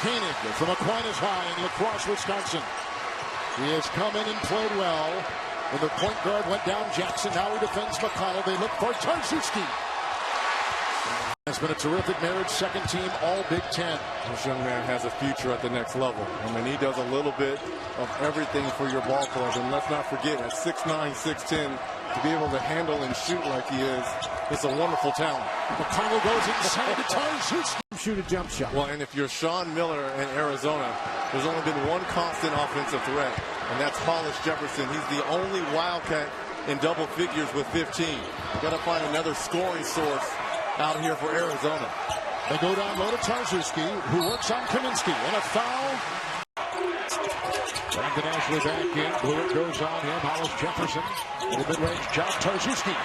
Koenig from Aquinas High in La Crosse, Wisconsin. He has come in and played well. When the point guard went down Jackson, now he defends McConnell. They look for Tarczewski. Has been a terrific marriage, second team all Big Ten. This young man has a future at the next level. I mean, he does a little bit of everything for your ball club. And let's not forget, at 6'9", 6'10", to be able to handle and shoot like he is, it's a wonderful talent. McConnell goes inside to Tarczewski. Shoot a jump shot. Well, and if you're Sean Miller in Arizona, there's only been one constant offensive threat, and that's Hollis Jefferson. He's the only Wildcat in double figures with 15. You've got to find another scoring source out here for Arizona. They go down low to Tarczewski, who works on Kaminsky, and a foul. Brandon Ashley back in. Blewett goes on him. Hollis Jefferson in the mid-range jump. Tarczewski.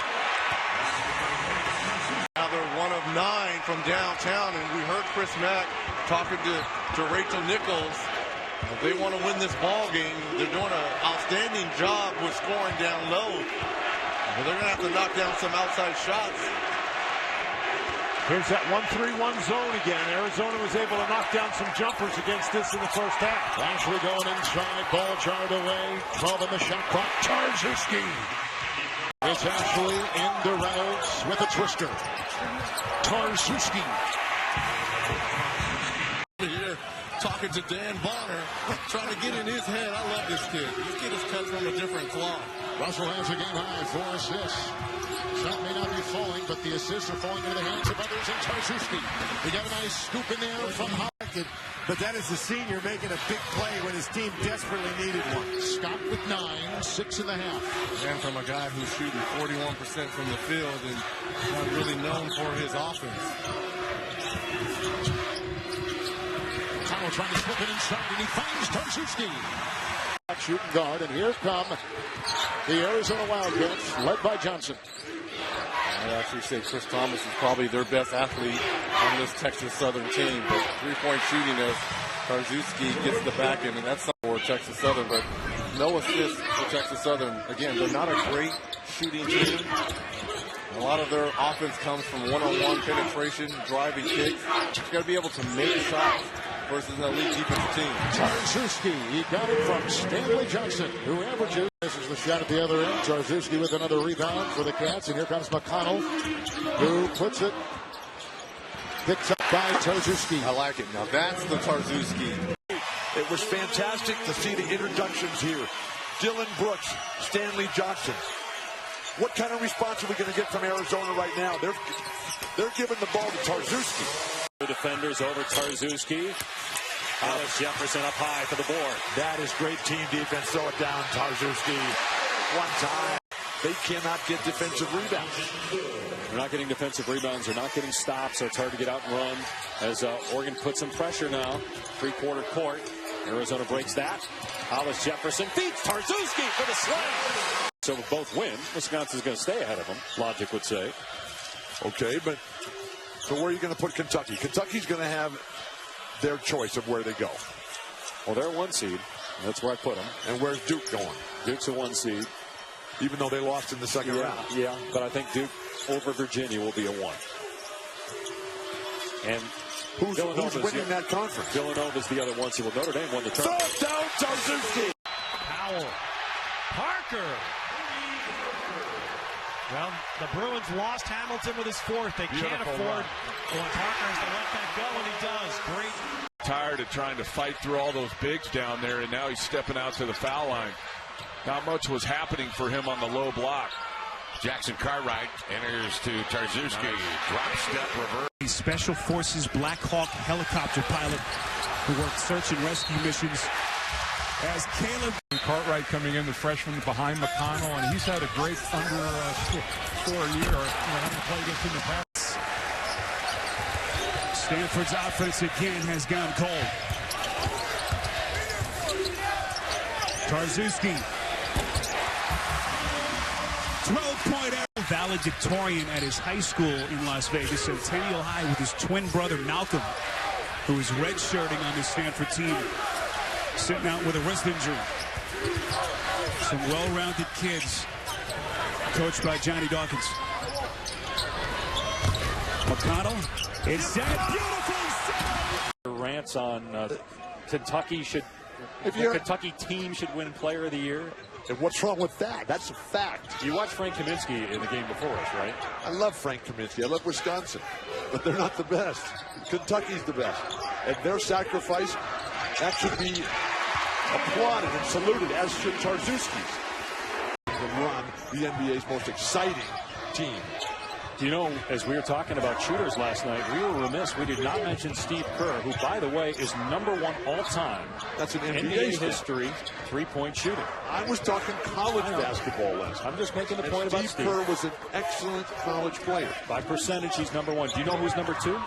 Now they're 1 of 9 from downtown, and we heard Chris Mack talking to Rachel Nichols. If they want to win this ball game, they're doing an outstanding job with scoring down low. But they're going to have to knock down some outside shots. Here's that 1-3-1 zone again. Arizona was able to knock down some jumpers against this in the first half. Ashley going inside, ball jarred away. 12 in the shot clock. Tarczewski. It's Ashley into Reynolds with a twister. Tarczewski. Here talking to Dan Bonner, trying to get in his head. I love this kid. This kid is cut from a different cloth. Russell has a game high, 4 assists. Shot may not be falling, but the assists are falling into the hands of others. And Tarczewski, he got a nice scoop in there from Howard. But that is the senior making a big play when his team desperately needed one. Scott with 9, 6.5. And from a guy who's shooting 41% from the field and not really known for his offense. Connell trying to slip it inside, and he finds Tarczewski. Shooting guard, and here come the Arizona Wildcats, led by Johnson. I'd actually say Chris Thomas is probably their best athlete on this Texas Southern team. But three-point shooting as Tarczewski gets the back end, and that's not for Texas Southern. But no assists for Texas Southern. Again, they're not a great shooting team. A lot of their offense comes from one-on-one penetration, driving kicks. You've got to be able to make shots versus an elite defensive team. Tarczewski, he got it from Stanley Johnson, who averages. This is the shot at the other end. Tarczewski with another rebound for the Cats, and here comes McConnell, who puts it. Picked up by Tarczewski. I like it. Now that's the Tarczewski. It was fantastic to see the introductions here. Dylan Brooks, Stanley Johnson. What kind of response are we going to get from Arizona right now? They're giving the ball to Tarczewski. The defenders over Tarczewski. Hollis Jefferson up high for the board. That is great team defense. Throw it down, Tarczewski. One time. They cannot get defensive rebounds. They're not getting defensive rebounds. They're not getting stops, so it's hard to get out and run. As Oregon puts some pressure now. Three-quarter court. Arizona breaks that. Hollis Jefferson feeds Tarczewski for the slam. So if both win, Wisconsin's going to stay ahead of them, logic would say. Okay, but so where are you going to put Kentucky? Kentucky's going to have their choice of where they go. Well, they're a 1 seed. That's where I put them. And where's Duke going? Duke's a 1 seed. Even though they lost in the second round. Yeah, but I think Duke over Virginia will be a 1. And who's winning that conference? Villanova's the other 1 seed. Well, Notre Dame won the tournament. Throw down Tarczewski. Powell. Parker. Well, the Bruins lost Hamilton with his 4th. They can't afford. Well, Parker has to let that go, and he does. Great. Tired of trying to fight through all those bigs down there, and now he's stepping out to the foul line. Not much was happening for him on the low block. Jackson Cartwright enters to Tarczewski. Drop step reverse. He's Special Forces Black Hawk helicopter pilot who worked search and rescue missions. As Kaleb. Cartwright coming in, the freshman behind McConnell, and he's had a great score year. Having played against him in the past. Stanford's offense again has gone cold. Tarczewski. 12-point arrow. Valedictorian at his high school in Las Vegas, Centennial High, with his twin brother Malcolm, who is redshirting on the Stanford team, sitting out with a wrist injury. Some well-rounded kids, coached by Johnny Dawkins. McConnell is set. Beautiful set. Durant thoughts on Kentucky the Kentucky team should win Player of the Year? And what's wrong with that? That's a fact. You watched Frank Kaminsky in the game before us, right? I love Frank Kaminsky. I love Wisconsin. But they're not the best. Kentucky's the best. And their sacrifice, that should be applauded and saluted, as should Tarczewski's. Run the NBA's most exciting team. You know, as we were talking about shooters last night, we were remiss. We did not mention Steve Kerr, who, by the way, is #1 all-time. That's an NBA history three-point shooting. I was talking college basketball last night. I'm just making the point about Steve. Kerr was an excellent college player. By percentage, he's #1. Do you know who's #2?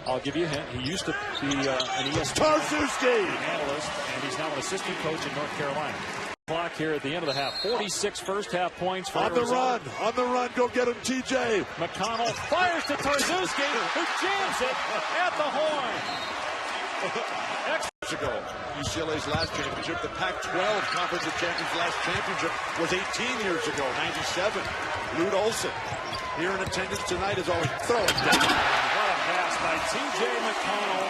I'll give you a hint. He used to be an ESPN Tarczewski analyst, and he's now an assistant coach in North Carolina. Clock here at the end of the half. 46 first half points for Arizona. On the run, go get him, TJ. McConnell fires to Tarczewski, who jams it at the horn. UCLA's last championship, the Pac-12 Conference of Champions' last championship was 18 years ago, 97. Lute Olson here in attendance tonight is always throwing down. What a pass by TJ McConnell.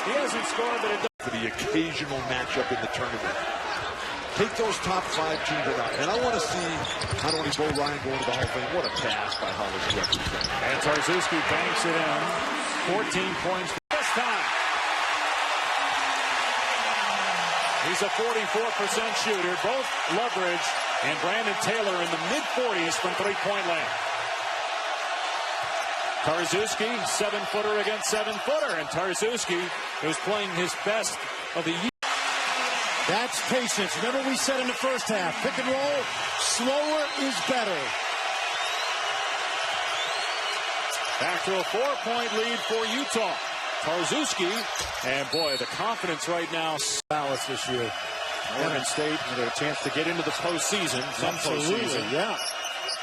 He hasn't scored, but it does. For the occasional matchup in the tournament. Take those top 5 teams out. And I want to see not only Bo Ryan going to the Hall of Fame, what a pass by Hollis Jefferson. And Tarczewski banks it in. 14 points this time. He's a 44% shooter. Both Loveridge and Brandon Taylor in the mid-40s from three-point land. Tarczewski, 7-footer against 7-footer. And Tarczewski is playing his best of the year. That's patience. Remember we said in the first half, pick and roll, slower is better. Back to a 4-point lead for Utah. Tarczewski, and boy, the confidence right now. Balance this year. Oregon State with a chance to get into the postseason. Absolutely, yeah.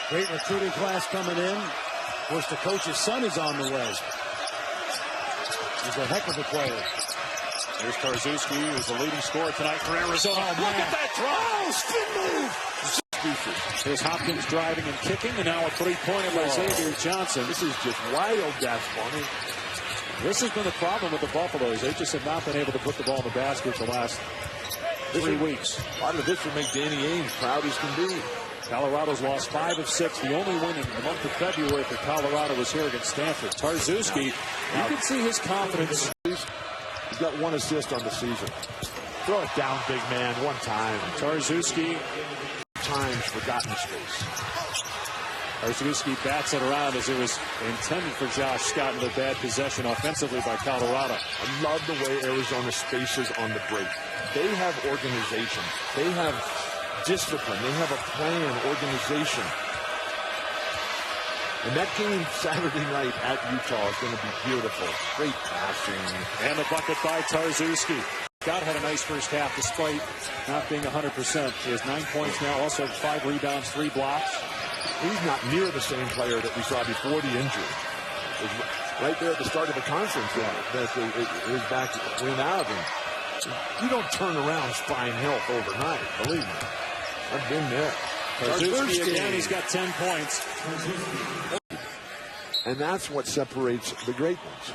Great recruiting class coming in. Of course, the coach's son is on the way. He's a heck of a player. Here's Tarczewski, who's the leading scorer tonight for Arizona. Oh, look at that drive! Spin move! Here's Hopkins driving and kicking, and now a three-pointer by Xavier Johnson. This is just wild basketball. This has been the problem with the Buffaloes. They just have not been able to put the ball in the basket the last 3 weeks. Part of this will make Danny Ainge proud as can be. Colorado's lost 5 of 6. The only win in the month of February for Colorado was here against Stanford. Tarczewski, you can see his confidence. He's got 1 assist on the season. Throw it down, big man, 1 time. Tarczewski. Times forgotten space. Tarczewski bats it around as it was intended for Josh Scott in the bad possession offensively by Colorado. I love the way Arizona spaces on the break. They have organization. They have discipline. They have a plan, organization. And that game Saturday night at Utah is going to be beautiful. Great passing. And the bucket by Tarczewski. Scott had a nice first half despite not being 100%. He has 9 points now, also 5 rebounds, 3 blocks. He's not near the same player that we saw before the injury. It was right there at the start of the conference that his back went out. And you don't turn around spine health overnight, believe me. I've been there. Tarczewski again, he's got 10 points. And that's what separates the great ones.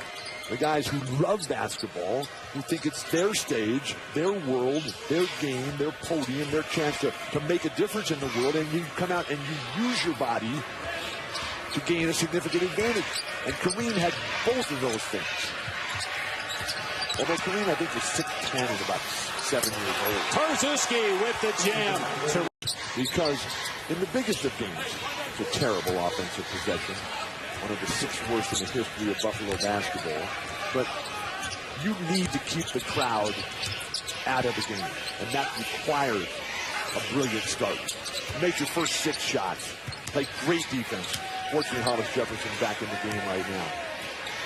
The guys who love basketball, who think it's their stage, their world, their game, their podium, their chance to make a difference in the world, and you come out and you use your body to gain a significant advantage. And Kareem had both of those things. Although Kareem, I think, was 6'10" and about 7 years old. Tarczewski with the jam. Because in the biggest of games, it's a terrible offensive possession. One of the 6th worst in the history of Buffalo basketball. But you need to keep the crowd out of the game. And that requires a brilliant start. Make your first 6 shots. Play great defense. Fortunately, Hollis Jefferson back in the game right now.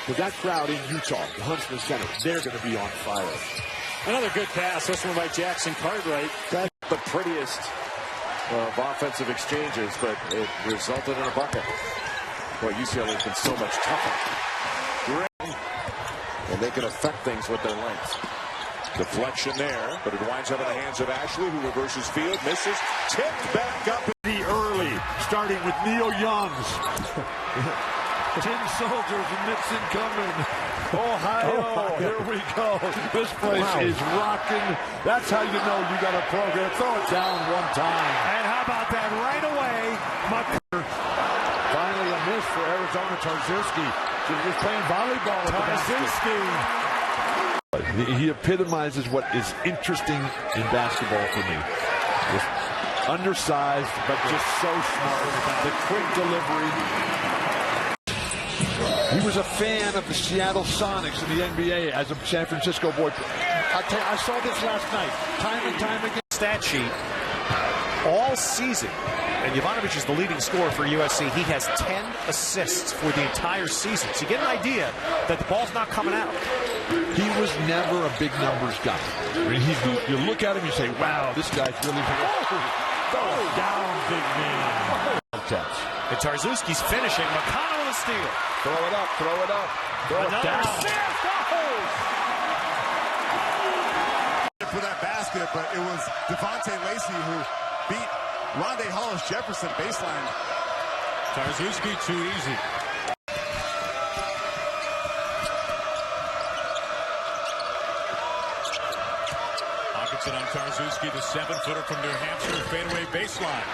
But that crowd in Utah, the Huntsman Center, they're going to be on fire. Another good pass. This one by Jackson Cartwright. That's the prettiest of offensive exchanges, but it resulted in a bucket. Boy, UCLA has been so much tougher. And they can affect things with their length. Deflection there, but it winds up in the hands of Ashley, who reverses field, misses, tipped back up. The early, starting with Neil Youngs. Tin soldiers and Nixon coming. Ohio, here we go. This place is rocking. That's how you know you got a program. Throw it down one time. And how about that right away? Finally a miss for Arizona. Tarczewski just playing volleyball with Tarczewski. He epitomizes what is interesting in basketball for me. Just undersized, but just so smart. The quick delivery. He was a fan of the Seattle Sonics in the NBA as a San Francisco boy. I saw this last night, time and time again. Stat sheet all season. And Jovanovic is the leading scorer for USC. He has 10 assists for the entire season. So you get an idea that the ball's not coming out. He was never a big numbers guy. I mean, you look at him, you say, wow, this guy's really down, big man. And Tarczewski's finishing. McConnell with a steal. Throw it up, throw it up. Throw it down. For that basket, but it was Devontae Lacey who beat Rondé Hollis-Jefferson baseline. Tarczewski too easy. Hawkinson on Tarczewski, the 7-footer from New Hampshire, fadeaway baseline.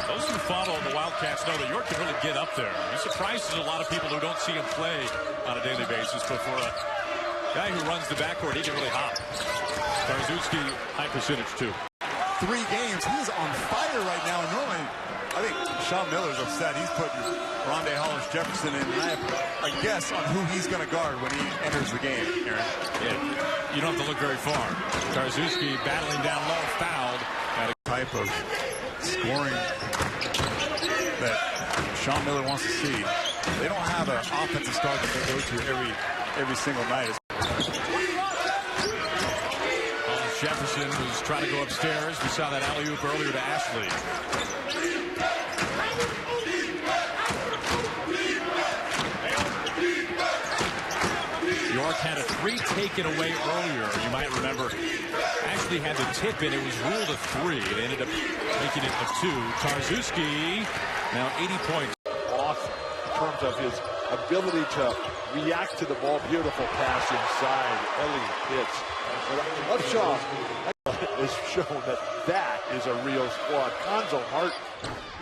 Those who follow the Wildcats know that York can really get up there. He surprises a lot of people who don't see him play on a daily basis, but for a guy who runs the backcourt, he can really hop. Tarczewski, high percentage too. 3 games, he's on fire right now. And normally, I think Sean Miller's upset. He's putting Rondé Hollis-Jefferson in. And I have a guess on who he's going to guard when he enters the game, Aaron. Yeah, you don't have to look very far. Tarczewski battling down low, fouled. At a type of scoring that Sean Miller wants to see. They don't have an offensive start that they go to every single night. Jefferson was trying to go upstairs. We saw that alley-oop earlier to Ashley. York had a 3 taken away earlier. You might remember Ashley had the tip in. It was ruled a 3. It ended up making it a 2. Tarczewski now 80 points. Awesome in terms of his ability to react to the ball. Beautiful pass inside. Ellie hits. Upshaw has shown that is a real squad. Konzo Hart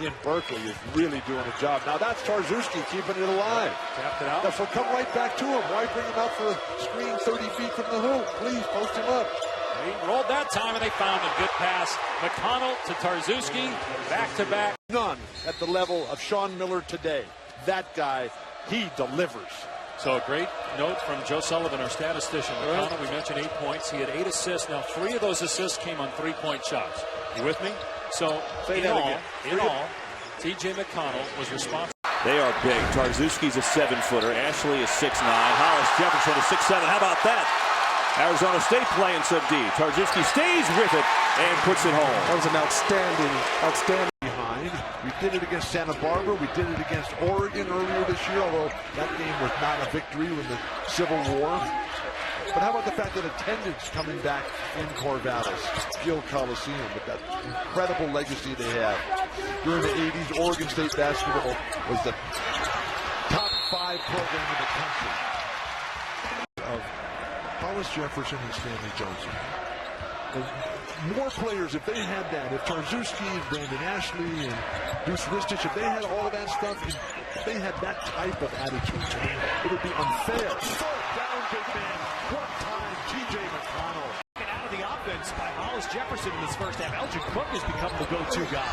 in Berkeley is really doing a job. Now that's Tarczewski keeping it alive. Tapped it out. So come right back to him. Why bring him out for a screen 30 feet from the hoop? Please post him up. He rolled that time and they found a good pass. McConnell to Tarczewski, back to back. None at the level of Sean Miller today. That guy, he delivers. So a great note from Joe Sullivan, our statistician. McConnell, we mentioned 8 points. He had 8 assists. Now 3 of those assists came on 3-point shots. You with me? So in all, T.J. McConnell was responsible. They are big. Tarczewski's a 7-footer. Ashley is 6'9". Hollis-Jefferson is 6'7". How about that? Arizona State playing some D. Tarczewski stays with it and puts it home. That was an outstanding Behind. We did it against Santa Barbara. We did it against Oregon earlier this year, although that game was not a victory in the Civil War. But how about the fact that attendance coming back in Corvallis, Gill Coliseum, with that incredible legacy they had. During the 80s, Oregon State basketball was the top 5 program in the country. Of Hollis-Jefferson and Stanley Johnson. More players, if they had that, if Tarczewski and Brandon Ashley and Deuce Ristich, if they had all of that stuff, if they had that type of attitude to them, it would be unfair. Third down, big man. One time, T.J. McConnell. Out of the offense by Hollis-Jefferson in this first half. Elgin Cook has become the go-to guy.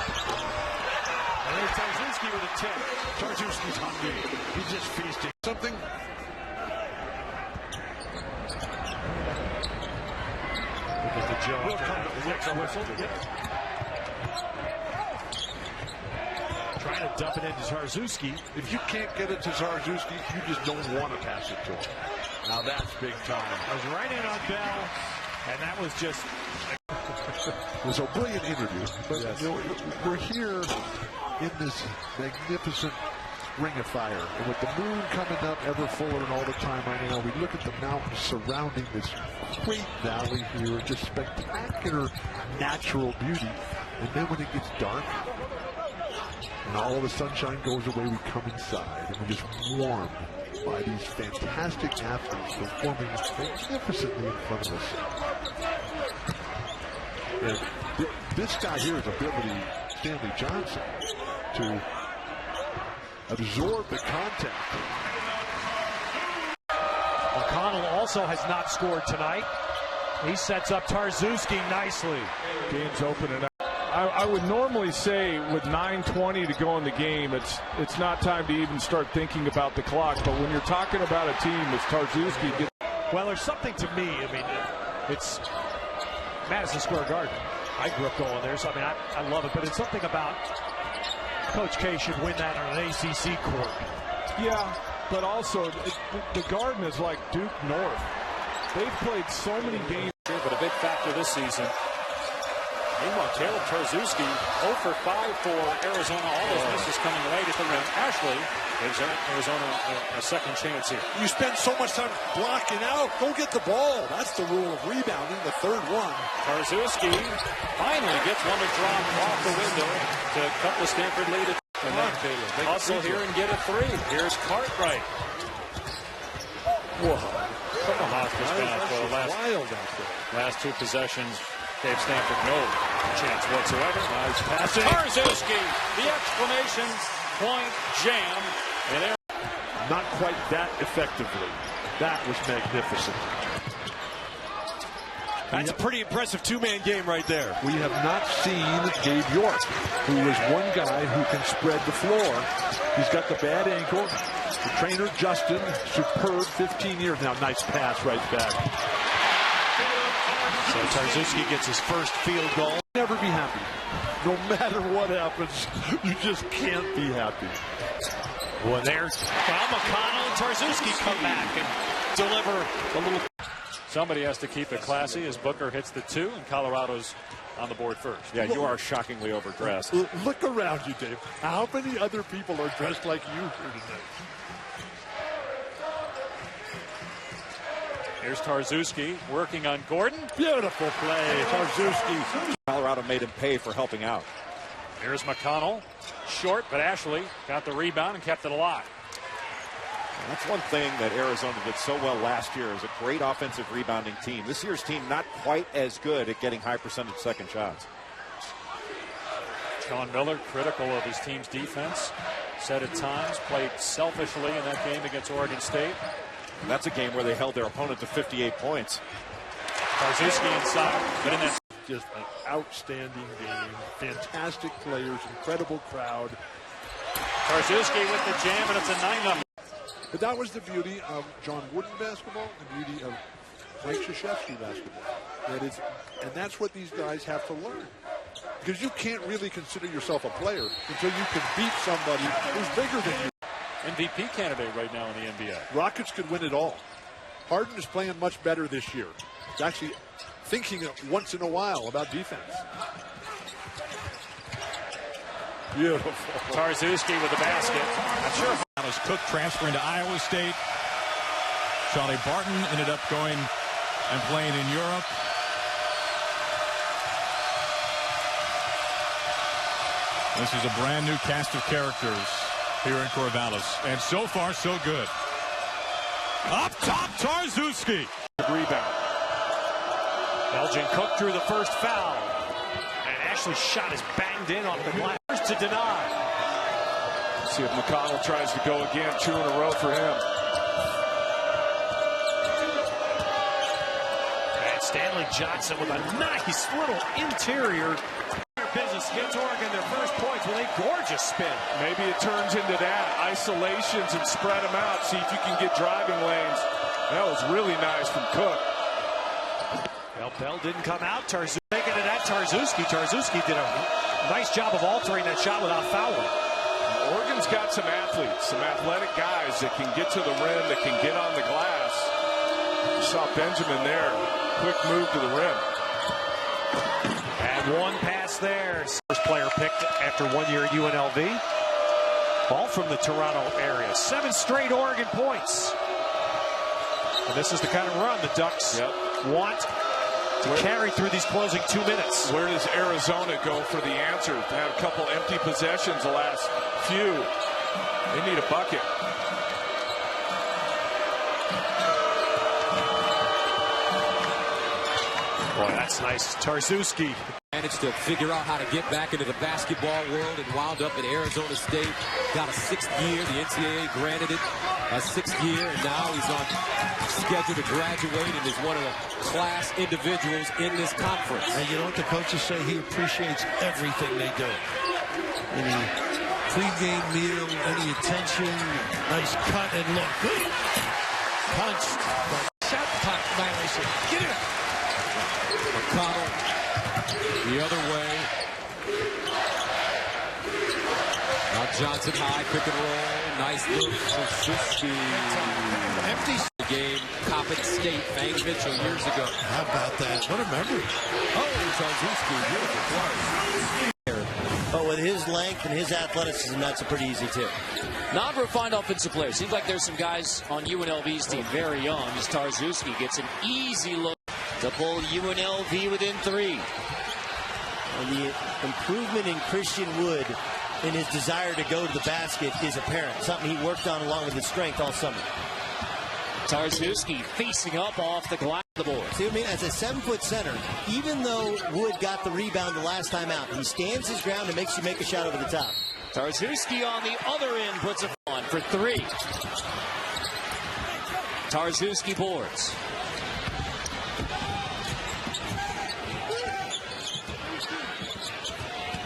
And there's Tarczewski with a tip. Tarczewski's hungry. He's just feasting. Something. Will come to the whistle. Yep. Trying to dump it into Tarczewski. If you can't get it to Tarczewski, you just don't want to pass it to him. Now that's big time. I was right in on Bell, and that was just... It was a brilliant interview. But yes, you know, we're here in this magnificent ring of fire. And with the moon coming up ever fuller and all the time right now, we look at the mountains surrounding this great valley here, just spectacular natural beauty. And then when it gets dark, And all the sunshine goes away, we come inside, and we're just warmed by these fantastic athletes performing magnificently in front of us. And this guy here is ability, Stanley Johnson, to absorb the contact. McConnell also has not scored tonight. He sets up Tarczewski nicely. Game's opening up. I would normally say with 9:20 to go in the game, it's not time to even start thinking about the clock. But when you're talking about a team, as Tarczewski gets. Well, there's something to me. I mean, it's Madison Square Garden. I grew up going there, so I mean, I love it. But it's something about Coach K should win that on an ACC court. Yeah, but also the Garden is like Duke North. They've played so many games. But a big factor this season. Meanwhile, Kaleb Tarczewski 0 for 5 for Arizona. All those misses coming late at the rim. Ashley gives Arizona a second chance here. You spend so much time blocking out. Go get the ball. That's the rule of rebounding, the third one. Tarczewski finally gets one to drop off the window to cut the Stanford lead. And then hustle here and get a three. Here's Cartwright. Whoa. From the hospice bench for the last two possessions. Gave Stanford no chance whatsoever. Nice passing. Tarczewski, the exclamation point jam. And not quite that effectively. That was magnificent. That's a pretty impressive two-man game right there. We have not seen Gabe York, who is one guy who can spread the floor. He's got the bad ankle. The trainer, Justin, superb, 15 years now. Nice pass right back. So Tarczewski gets his first field goal. Never be happy. No matter what happens, you just can't be happy. Well, there's McConnell and Tarczewski come back and deliver a little. Somebody has to keep it classy as Booker hits the two, and Colorado's on the board first. Yeah, you are shockingly overdressed. Look around you, Dave. How many other people are dressed like you here tonight? Here's Tarczewski working on Gordon. Beautiful play, Tarczewski. Colorado made him pay for helping out. Here's McConnell. Short, but Ashley got the rebound and kept it alive. That's one thing that Arizona did so well last year, is a great offensive rebounding team. This year's team not quite as good at getting high percentage second shots. Sean Miller critical of his team's defense. Said at times played selfishly in that game against Oregon State. And that's a game where they held their opponent to 58 points. Tarczewski inside, but in that. Just an outstanding game. Fantastic players, incredible crowd. Tarczewski with the jam, and it's a 9-0. But that was the beauty of John Wooden basketball, the beauty of Mike Krzyzewski basketball. And that's what these guys have to learn. Because you can't really consider yourself a player until you can beat somebody who's bigger than you. MVP candidate right now in the NBA. Rockets could win it all. Harden is playing much better this year. He's actually thinking once in a while about defense. Beautiful. Tarczewski with the basket. I'm sure Thomas Cook transferring to Iowa State. Charlie Barton ended up going and playing in Europe. This is a brand new cast of characters here in Corvallis. And so far, so good. Up top, Tarczewski. Rebound. Elgin Cook drew the first foul. And Ashley's shot is banged in off the glass to deny. See if McConnell tries to go again. 2 in a row for him. And Stanley Johnson with a nice little interior. Business gets Oregon their first points with a gorgeous spin. Maybe it turns into that. Isolations and spread them out. See if you can get driving lanes. That was really nice from Cook. Well, Bell didn't come out. Tarczewski taking it at Tarczewski. Tarczewski did a nice job of altering that shot without fouling. Oregon's got some athletes, some athletic guys that can get to the rim, that can get on the glass. You saw Benjamin there. Quick move to the rim. And one pass there. First player picked after 1 year at UNLV. All from the Toronto area. 7 straight Oregon points. And this is the kind of run the Ducks want to carry through these closing 2 minutes. Where does Arizona go for the answer? They had a couple empty possessions the last few. They need a bucket. Boy, that's nice. Tarczewski managed to figure out how to get back into the basketball world and wound up at Arizona State. Got a 6th year. The NCAA granted it a 6th year, and now he's on schedule to graduate and is one of the class individuals in this conference. And you know what the coaches say? He appreciates everything they do. Any pregame meal, any attention, nice cut and look. Punched. Shot clock violation. Get it up. McConnell the other way. Now Johnson high, pick and roll. Nice look for Tarczewski. Empty game, Coppin State, Fang Mitchell years ago. How about that? What a memory. Oh, Tarczewski, beautiful play. But with his length and his athleticism, that's a pretty easy tip. Non-refined offensive player. Seems like there's some guys on UNLV's team very young. As Tarczewski gets an easy look to pull UNLV within 3. And the improvement in Christian Wood in his desire to go to the basket is apparent. Something he worked on along with his strength all summer. Tarczewski facing up off the glass of the board. See what I mean? As a 7-foot center, even though Wood got the rebound the last time out, he stands his ground and makes you make a shot over the top. Tarczewski on the other end puts it on for 3. Tarczewski boards.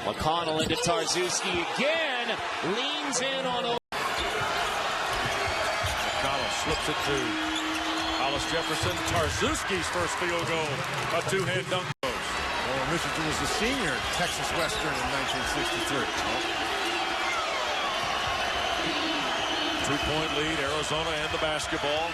McConnell into Tarczewski again. Leans in on over. McConnell slips it to Hollis Jefferson. Tarczewski's first field goal. A two-hand dunk goes. Well, Richardson was the senior at Texas Western in 1963. 2-point lead, Arizona and the basketball.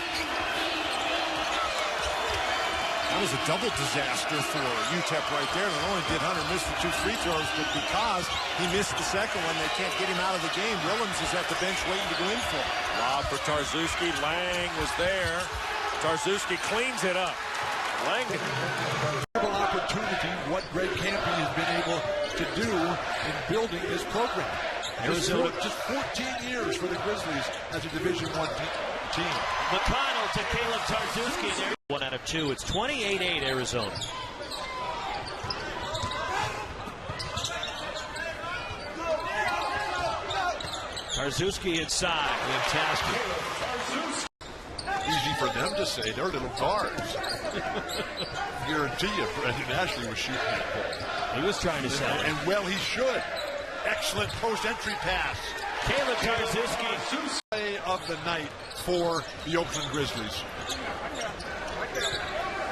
That was a double disaster for UTEP right there. Not only did Hunter miss the 2 free throws, but because he missed the second one, they can't get him out of the game. Willems is at the bench waiting to go in for him. Lob for Tarczewski. Lang was there. Tarczewski cleans it up. Lang. Opportunity, what Greg Campy has been able to do in building this program. Arizona Just 14 years for the Grizzlies as a Division I team. McConnell to Kaleb Tarczewski. There, 1 out of 2. It's 28-8 Arizona. Tarczewski inside. Fantastic. Easy for them to say. They're little guards. Guarantee you, Brendan Ashley was shooting that ball. He was trying to say. And well, he should. Excellent post-entry pass. Kaleb Tarczewski. Play of the night for the Oakland Grizzlies.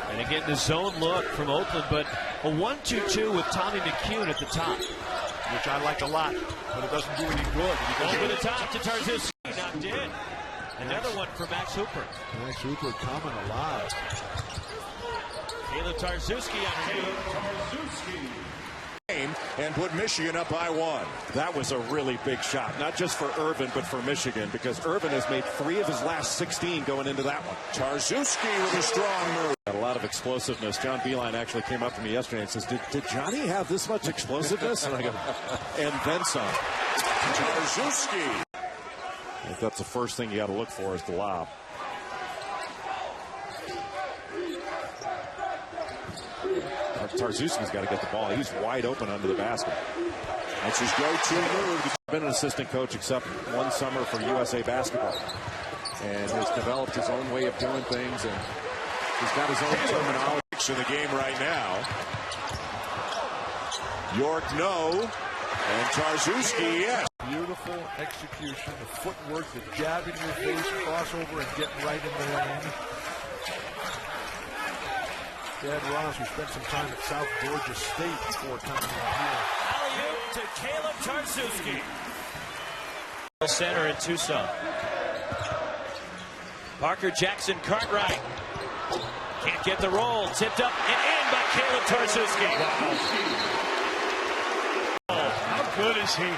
And again, the zone look from Oakland, but a 1-2-2 with Tommy McCune at the top. Which I like a lot, but it doesn't do any good. Over the top to Tarczewski. Knocked in. Another one for Max Hooper. Max Hooper coming alive. Kaleb Tarczewski underneath. And put Michigan up by 1. That was a really big shot, not just for Irvin, but for Michigan, because Irvin has made 3 of his last 16 going into that one. Tarczewski with a strong move. Got a lot of explosiveness. John Beilein actually came up to me yesterday and says, did Johnny have this much explosiveness? And I go, and then some. Tarczewski. I think that's the first thing you got to look for is the lob. Tarczewski's got to get the ball. He's wide open under the basket. That's his go-to move. He's been an assistant coach except one summer for USA Basketball. And has developed his own way of doing things. And he's got his own terminology in the game right now. York, no. And Tarczewski, yes. Beautiful execution, the footwork, the jab in your face, crossover, and getting right in the lane. Dad Ross, who spent some time at South Georgia State before coming in here. Alley-oop to Kaleb Tarczewski. Center in Tucson. Parker Jackson Cartwright. Can't get the roll. Tipped up and in by Kaleb Tarczewski. How good is he?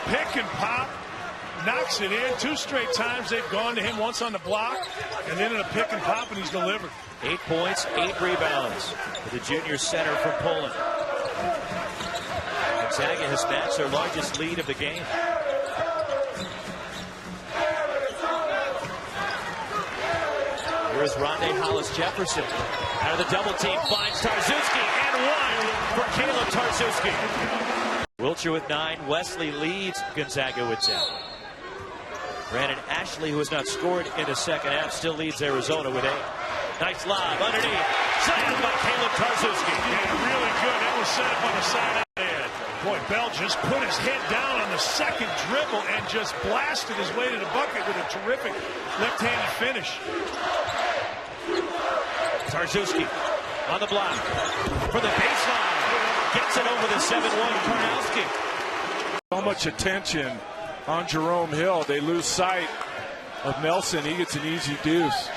Pick and pop. knocks it in. 2 straight times they've gone to him, once on the block, and then in a pick and pop, and he's delivered. 8 points, 8 rebounds for the junior center from Poland. Gonzaga has matched their largest lead of the game. Here's Rondae Hollis-Jefferson. Out of the double team, finds Tarczewski, and 1 for Kaleb Tarczewski. Wiltshire with 9. Wesley leads Gonzaga with 10. Brandon Ashley, who has not scored in the second half, still leads Arizona with 8. Nice lob underneath. Slammed by Kaleb Tarczewski. Yeah, really good. That was set up on the side out there. Boy, Bell just put his head down on the second dribble and just blasted his way to the bucket with a terrific left-handed finish. Tarczewski on the block for the baseline. Gets it over the 7-1 Karnowski. So much attention on Jerome Hill. They lose sight of Nelson. He gets an easy deuce.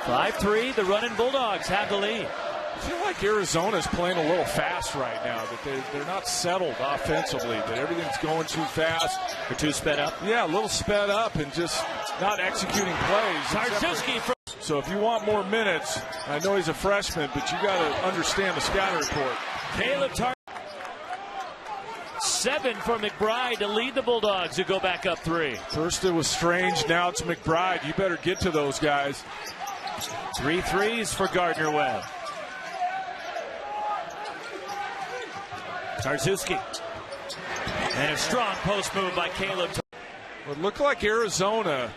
5-3, the running Bulldogs have the lead. I feel like Arizona's playing a little fast right now, that they're not settled offensively, that everything's going too fast. They're too sped up? Yeah, a little sped up and just not executing plays. Tarczewski. So if you want more minutes, I know he's a freshman, but you got to understand the scouting report. Kaleb Tarczewski. 7 for McBride to lead the Bulldogs, who go back up 3. First it was Strange, now it's McBride. You better get to those guys. 3 threes for Gardner-Webb. Tarczewski. And a strong post move by Kaleb. It looked like Arizona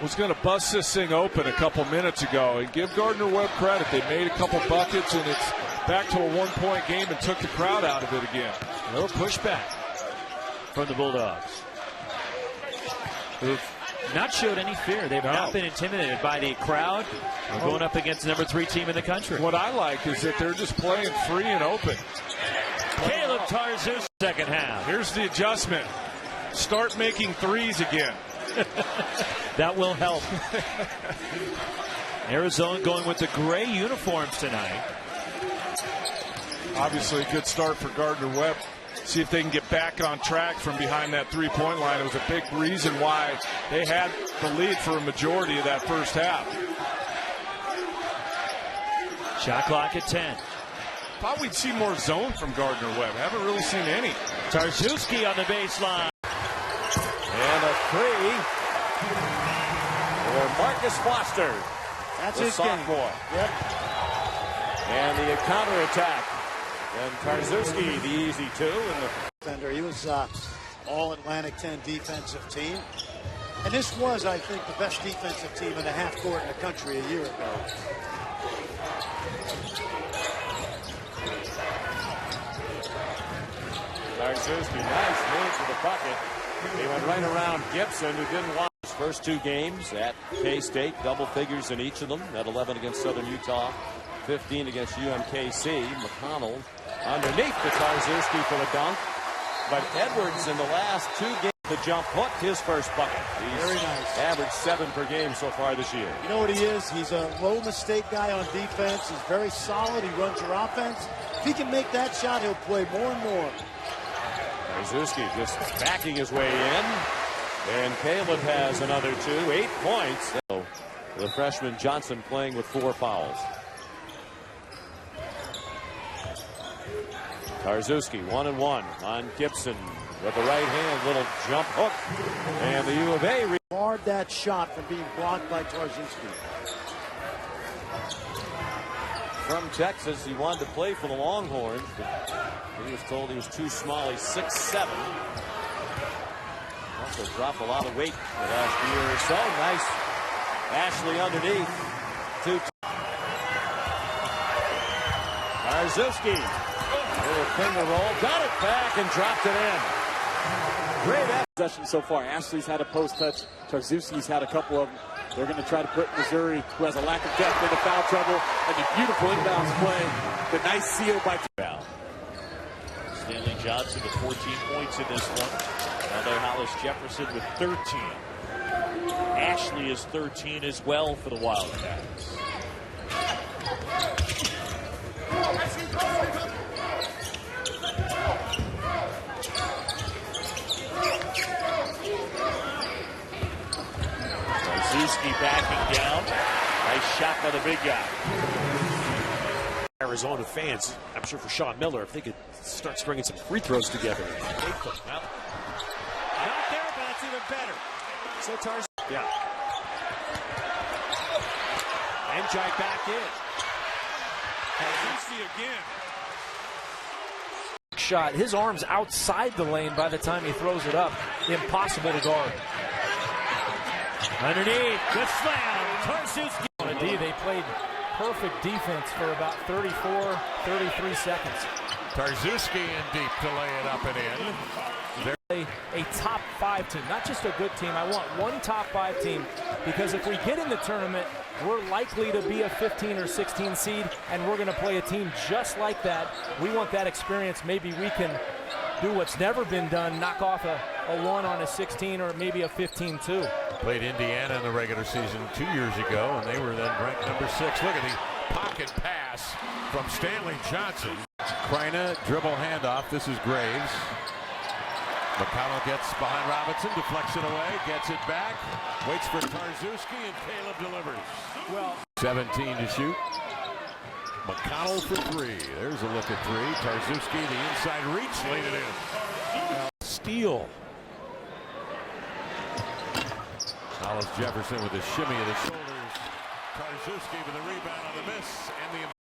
was going to bust this thing open a couple minutes ago. And give Gardner-Webb credit. They made a couple buckets, and it's back to a 1-point game and took the crowd out of it again. A little pushback from the Bulldogs, who've not showed any fear. They've not been intimidated by the crowd. They're going up against the number 3 team in the country. What I like is that they're just playing free and open. Kaleb Tarczewski, second half. Here's the adjustment. Start making threes again. That will help. Arizona going with the gray uniforms tonight. Obviously a good start for Gardner-Webb. See if they can get back on track from behind that 3-point line. It was a big reason why they had the lead for a majority of that first half. Shot clock at 10. Thought we'd see more zone from Gardner-Webb. Haven't really seen any. Tarczewski on the baseline. And a 3 for Marcus Foster. That's the his sophomore. game. Yep. And the counterattack. And Tarczewski, the easy 2. Defender. He was all-Atlantic 10 defensive team. And this was, I think, the best defensive team in the half court in the country a year ago. Tarczewski, nice move to the bucket. He went right around Gibson, who didn't want his first 2 games at K-State, double figures in each of them, at 11 against Southern Utah, 15 against UMKC. McConnell underneath the Tarczewski for the dunk. But Edwards in the last 2 games, the jump hooked his first bucket. He's very nice. Averaged 7 per game so far this year. You know what he is? He's a low mistake guy on defense. He's very solid. He runs your offense. If he can make that shot, he'll play more and more. Tarczewski just backing his way in. And Kaleb has another 2, 8 points. So the freshman Johnson playing with 4 fouls. Tarczewski 1-1 on Gibson with the right hand, little jump hook. And the U of A barred that shot from being blocked by Tarczewski. From Texas, he wanted to play for the Longhorns, but he was told he was too small. He's 6'7". Also dropped a lot of weight the last year or so. Nice. Ashley underneath. Tarczewski. Little finger roll. Got it back and dropped it in. Great possession so far. Ashley's had a post touch. Tarczewski's had a couple of them. They're going to try to put Missouri, who has a lack of depth, into foul trouble. And the beautiful inbounds play. The nice seal by Val. Stanley Johnson with 14 points in this one. Rondae Hollis-Jefferson with 13. Ashley is 13 as well for the Wildcats. Arizona fans, I'm sure for Sean Miller, if they could start stringing some free throws together. Well, not there, but that's even better. So Tarczewski. Yeah. And Jai back in. Tarczewski again. Shot. His arm's outside the lane by the time he throws it up. Impossible to guard. Underneath, good slam. Tarczewski. Indeed, they played perfect defense for about 34, 33 seconds. Tarczewski in deep to lay it up and in. A top 5 team, not just a good team. I want one top 5 team, because if we get in the tournament, we're likely to be a 15 or 16 seed, and we're going to play a team just like that. We want that experience. Maybe we can do what's never been done, knock off a 1 on a 16 or maybe a 15-2. Played Indiana in the regular season 2 years ago, and they were then ranked number 6. Look at the pocket pass from Stanley Johnson. Kreina dribble handoff. This is Graves. McConnell gets behind Robinson, deflects it away, gets it back, waits for Tarczewski, and Kaleb delivers. Well, 17 to shoot. McConnell for 3. There's a look at 3. Tarczewski, the inside reach, laid it in. Steal. Hollis Jefferson with a shimmy of the shoulders. Tarczewski with a rebound on the miss, and the